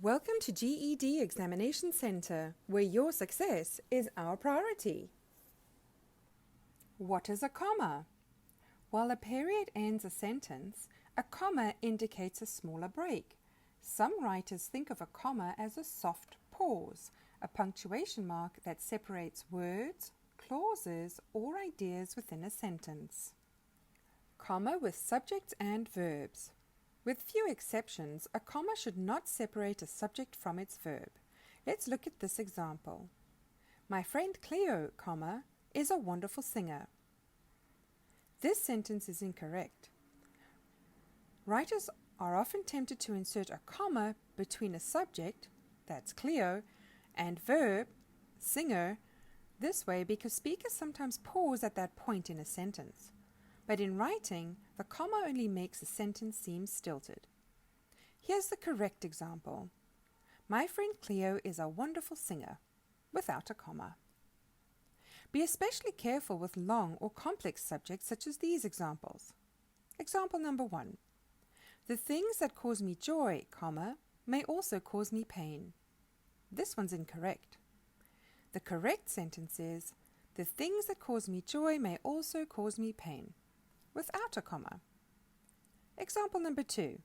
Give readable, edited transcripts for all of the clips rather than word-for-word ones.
Welcome to GED Examination Center, where your success is our priority. What is a comma? While a period ends a sentence, a comma indicates a smaller break. Some writers think of a comma as a soft pause, a punctuation mark that separates words, clauses, or ideas within a sentence. Comma with subjects and verbs. With few exceptions, a comma should not separate a subject from its verb. Let's look at this example. My friend Cleo, comma, is a wonderful singer. This sentence is incorrect. Writers are often tempted to insert a comma between a subject, that's Cleo, and verb, singer, this way because speakers sometimes pause at that point in a sentence. But in writing, the comma only makes a sentence seem stilted. Here's the correct example. My friend Cleo is a wonderful singer, without a comma. Be especially careful with long or complex subjects such as these examples. Example number 1. The things that cause me joy, comma, may also cause me pain. This one's incorrect. The correct sentence is, the things that cause me joy may also cause me pain, without a comma. Example number 2.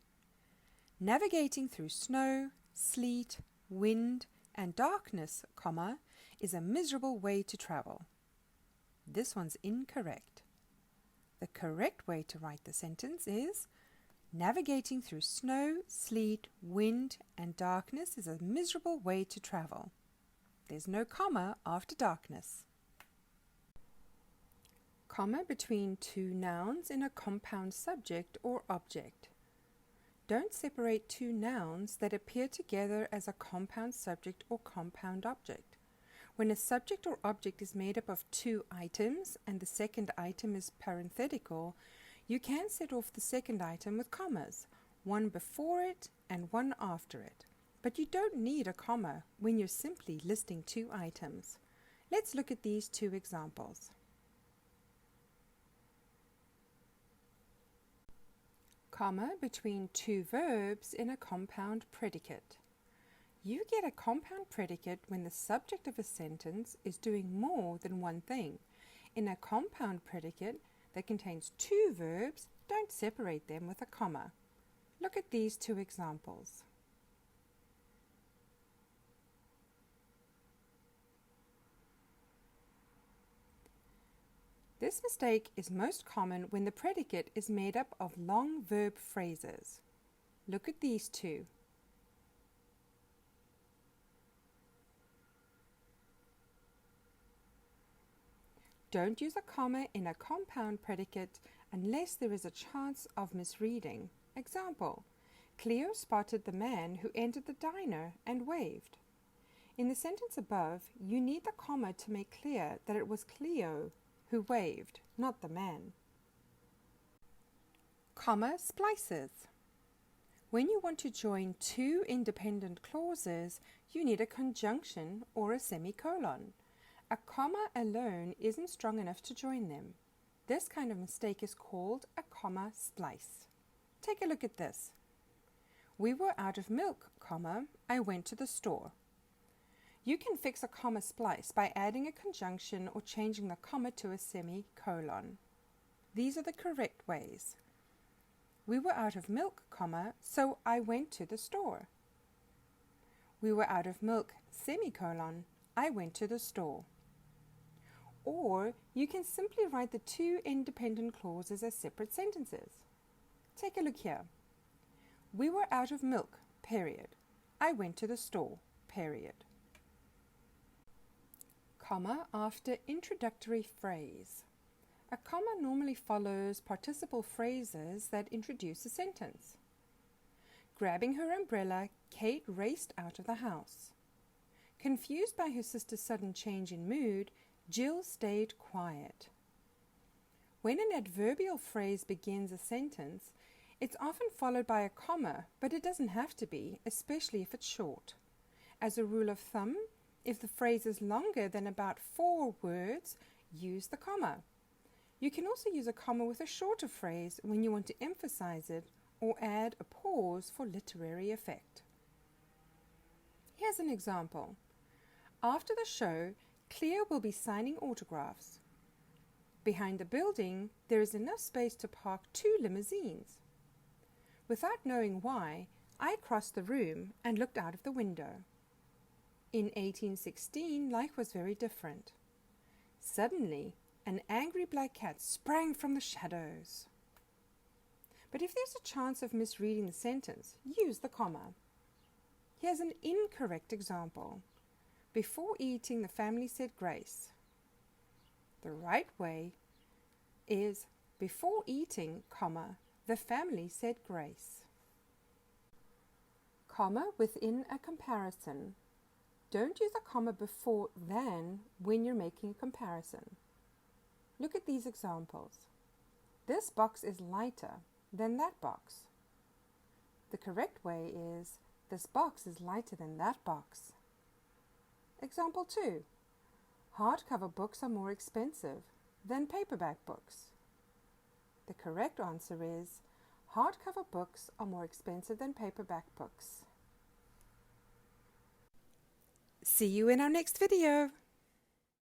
Navigating through snow, sleet, wind, and darkness, comma, is a miserable way to travel. This one's incorrect. The correct way to write the sentence is, navigating through snow, sleet, wind, and darkness is a miserable way to travel. There's no comma after darkness. Comma between two nouns in a compound subject or object. Don't separate two nouns that appear together as a compound subject or compound object. When a subject or object is made up of two items and the second item is parenthetical, you can set off the second item with commas, one before it and one after it. But you don't need a comma when you're simply listing two items. Let's look at these two examples. Comma between two verbs in a compound predicate. You get a compound predicate when the subject of a sentence is doing more than one thing. In a compound predicate that contains two verbs, don't separate them with a comma. Look at these two examples. This mistake is most common when the predicate is made up of long verb phrases. Look at these two. Don't use a comma in a compound predicate unless there is a chance of misreading. Example, Cleo spotted the man who entered the diner and waved. In the sentence above, you need the comma to make clear that it was Cleo who waved, not the man. Comma splices. When you want to join two independent clauses, you need a conjunction or a semicolon. A comma alone isn't strong enough to join them. This kind of mistake is called a comma splice. Take a look at this. We were out of milk, comma, I went to the store. You can fix a comma splice by adding a conjunction or changing the comma to a semicolon. These are the correct ways. We were out of milk, comma, so I went to the store. We were out of milk, semicolon, I went to the store. Or you can simply write the two independent clauses as separate sentences. Take a look here. We were out of milk, period. I went to the store, period. Comma after introductory phrase. A comma normally follows participle phrases that introduce a sentence. Grabbing her umbrella, Kate raced out of the house. Confused by her sister's sudden change in mood, Jill stayed quiet. When an adverbial phrase begins a sentence, it's often followed by a comma, but it doesn't have to be, especially if it's short. As a rule of thumb, if the phrase is longer than about 4 words, use the comma. You can also use a comma with a shorter phrase when you want to emphasize it or add a pause for literary effect. Here's an example. After the show, Cleo will be signing autographs. Behind the building, there is enough space to park 2 limousines. Without knowing why, I crossed the room and looked out of the window. In 1816, life was very different. Suddenly, an angry black cat sprang from the shadows. But if there's a chance of misreading the sentence, use the comma. Here's an incorrect example. Before eating, the family said grace. The right way is before eating, comma, the family said grace. Comma within a comparison. Don't use a comma before than when you're making a comparison. Look at these examples. This box is lighter than that box. The correct way is this box is lighter than that box. Example 2. Hardcover books are more expensive than paperback books. The correct answer is hardcover books are more expensive than paperback books. See you in our next video.